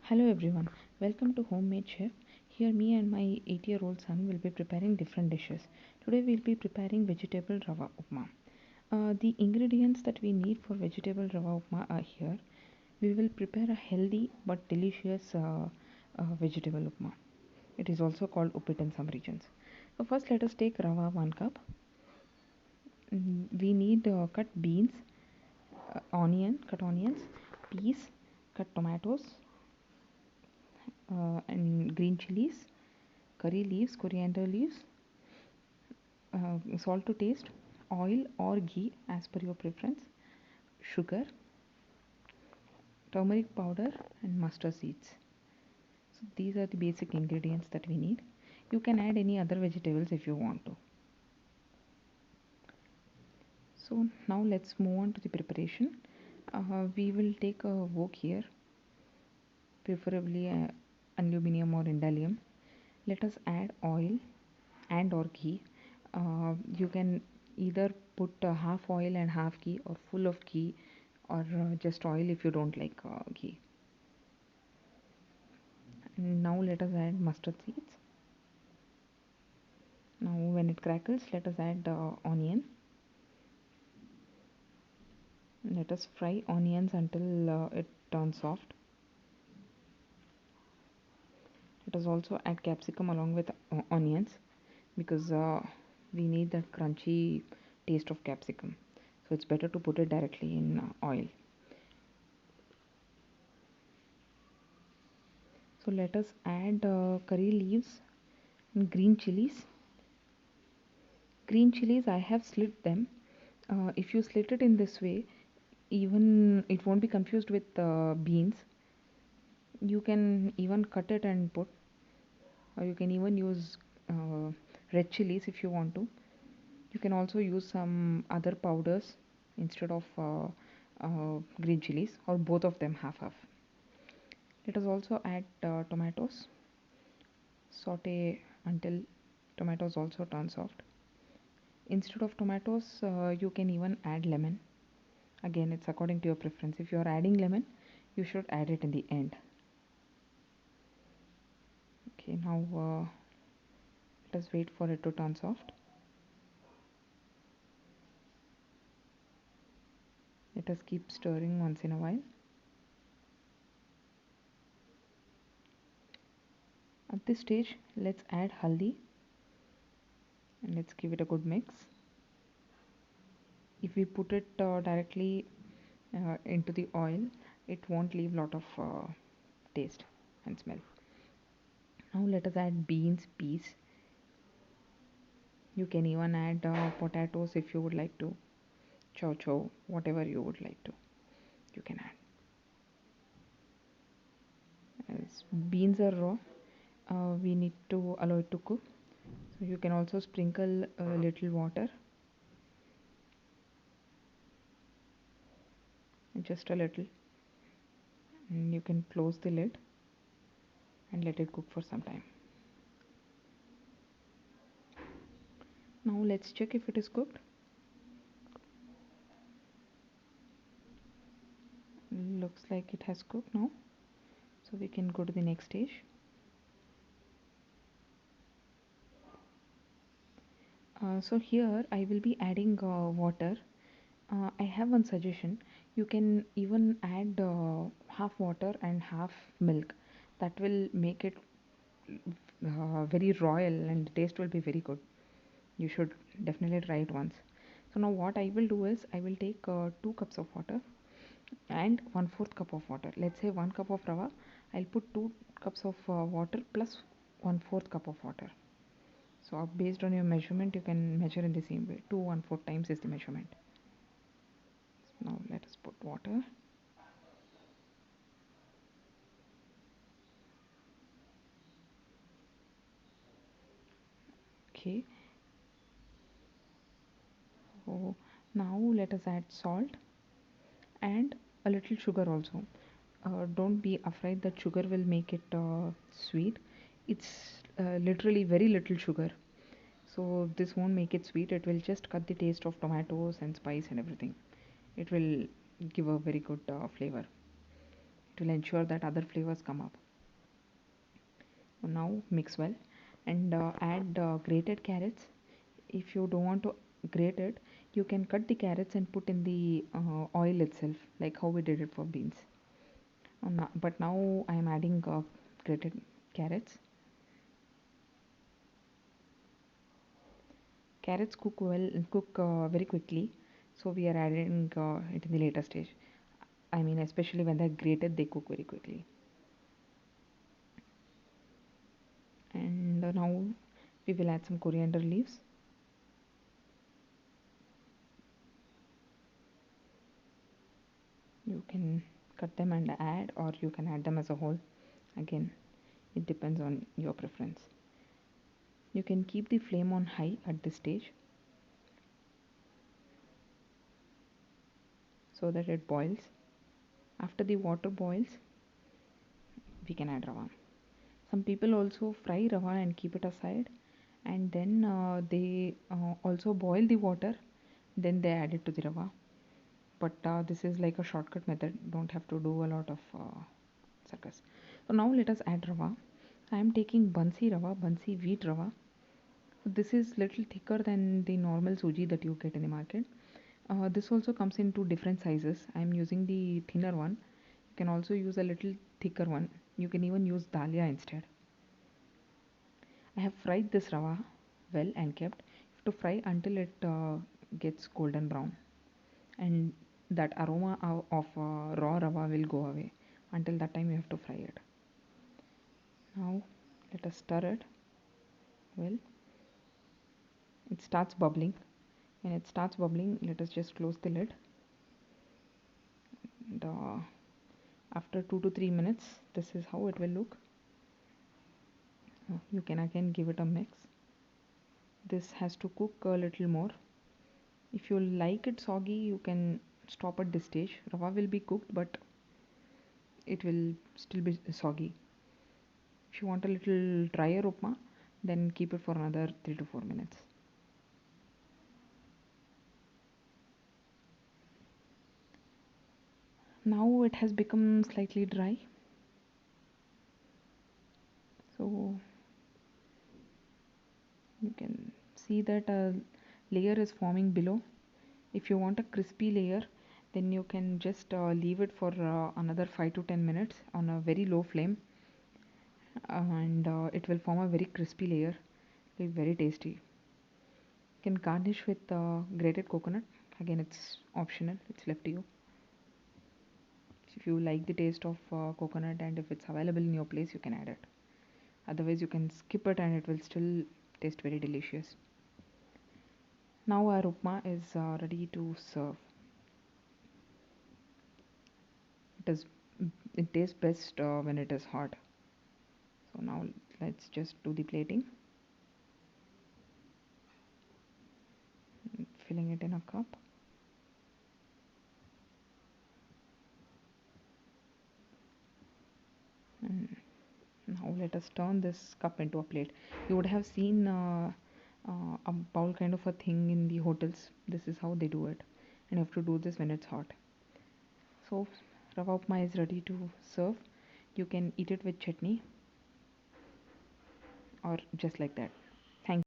Hello everyone, welcome to Homemade Chef. Here me and my 8-year-old son will be preparing different dishes. Today we'll be preparing vegetable Rava Upma. The ingredients that we need for vegetable Rava Upma are here. We will prepare a healthy but delicious vegetable Upma. It is also called Uppit in some regions. So first let us take Rava 1 cup. We need cut beans, cut onions, peas, cut tomatoes, and green chilies, curry leaves, coriander leaves, salt to taste, oil or ghee as per your preference, sugar, turmeric powder, and mustard seeds. So these are the basic ingredients that we need. You can add any other vegetables if you want to. So now let's move on to the preparation. We will take a wok here, preferably aluminium or indalium. Let us add oil and or ghee. You can either put half oil and half ghee, or full of ghee, or just oil if you don't like ghee. And now let us add mustard seeds. Now when it crackles, let us add onion. Let us fry onions until it turns soft. Let us also add capsicum along with onions, because we need that crunchy taste of capsicum, so it's better to put it directly in oil. So let us add curry leaves and green chilies. Green chilies, I have slit them. If you slit it in this way, even it won't be confused with beans. You can even cut it and put, or you can even use red chilies if you want to. You can also use some other powders instead of green chilies, or both of them half half. Let us also add tomatoes. Saute until tomatoes also turn soft. Instead of tomatoes, you can even add lemon. Again, it's according to your preference. If you are adding lemon, you should add it in the end. Okay, now let us wait for it to turn soft. Let us keep stirring once in a while. At this stage, let's add haldi and let's give it a good mix. If we put it directly into the oil, it won't leave lot of taste and smell. Now let us add beans, peas. You can even add potatoes if you would like to. Chow, whatever you would like to, you can add. As beans are raw, we need to allow it to cook. So you can also sprinkle a little water, just a little, and you can close the lid and let it cook for some time. Now let's check if it is cooked. Looks like it has cooked now, so we can go to the next stage. So here I will be adding water. I have one suggestion. You can even add half water and half milk. That will make it very royal, and the taste will be very good. You should definitely try it once. So now what I will do is I will take 2 cups of water and 1/4 cup of water. Let's say 1 cup of rava. I'll put 2 cups of water plus 1/4 cup of water. So based on your measurement, you can measure in the same way. 2 1/4 times is the measurement. Now let us put water. Okay. So now let us add salt and a little sugar also. Don't be afraid that sugar will make it sweet. It's literally very little sugar. So this won't make it sweet. It will just cut the taste of tomatoes and spice and everything. It will give a very good flavor. It will ensure that other flavors come up. So now mix well and add grated carrots. If you don't want to grate it, you can cut the carrots and put in the oil itself, like how we did it for beans. But now I am adding grated carrots. Carrots cook very quickly, so we are adding it in the later stage. I mean, especially when they're grated, they cook very quickly. And now we will add some coriander leaves. You can cut them and add, or you can add them as a whole. Again, it depends on your preference. You can keep the flame on high at this stage so that it boils. After the water boils, we can add rava. Some people also fry rava and keep it aside, and then they also boil the water, then they add it to the rava. But this is like a shortcut method, don't have to do a lot of circus. So now let us add rava. I am taking bansi rava, bansi wheat rava. So this is little thicker than the normal suji that you get in the market. This also comes in two different sizes. I am using the thinner one. You can also use a little thicker one. You can even use dalia instead. I have fried this rava well and kept. You have to fry until it gets golden brown, and that aroma of raw rava will go away. Until that time, you have to fry it. Now, let us stir it well. It starts bubbling. When it starts bubbling, let us just close the lid. And, after 2 to 3 minutes, this is how it will look. You can again give it a mix. This has to cook a little more. If you like it soggy, you can stop at this stage. Rava will be cooked, but it will still be soggy. If you want a little drier upma, then keep it for another 3 to 4 minutes. Now it has become slightly dry. So you can see that a layer is forming below. If you want a crispy layer, then you can just leave it for another 5 to 10 minutes on a very low flame, and it will form a very crispy layer. It'll be very tasty. You can garnish with grated coconut. Again, it's optional, it's left to you. If you like the taste of coconut and if it's available in your place, you can add it. Otherwise, you can skip it and it will still taste very delicious. Now our upma is ready to serve. It is it tastes best when it is hot. So now let's just do the plating. Filling it in a cup. And now let us turn this cup into a plate. You would have seen a bowl kind of a thing in the hotels. This is how they do it, and you have to do this when it's hot. So Rava Upma is ready to serve. You can eat it with chutney or just like that.